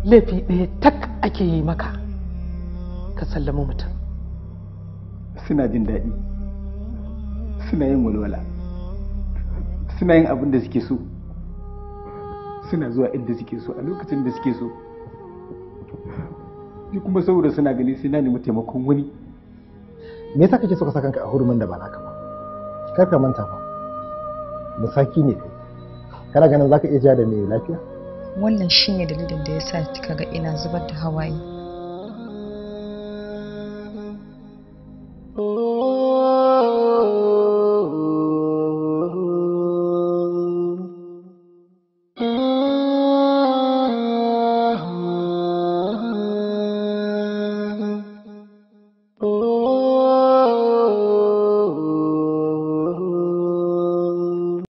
laifi ɗaya tak ake yi maka ka sallama mutum. Suna jin daɗi, suna yin walwala, suna yin abin da suke so, suna zuwa inda suke so a lokacin da suke so. Ni kuma saboda suna gani sai na nemi taimakon wani. Me yasa kake so ka saka kanka a hurumin da ba naka ba? Kar ka manta ba, musaki ne kai. Kana ganin zaka iya ja da mai lafiya? Wannan shine dalilin da yasa kika ga ina zubar da hawaye.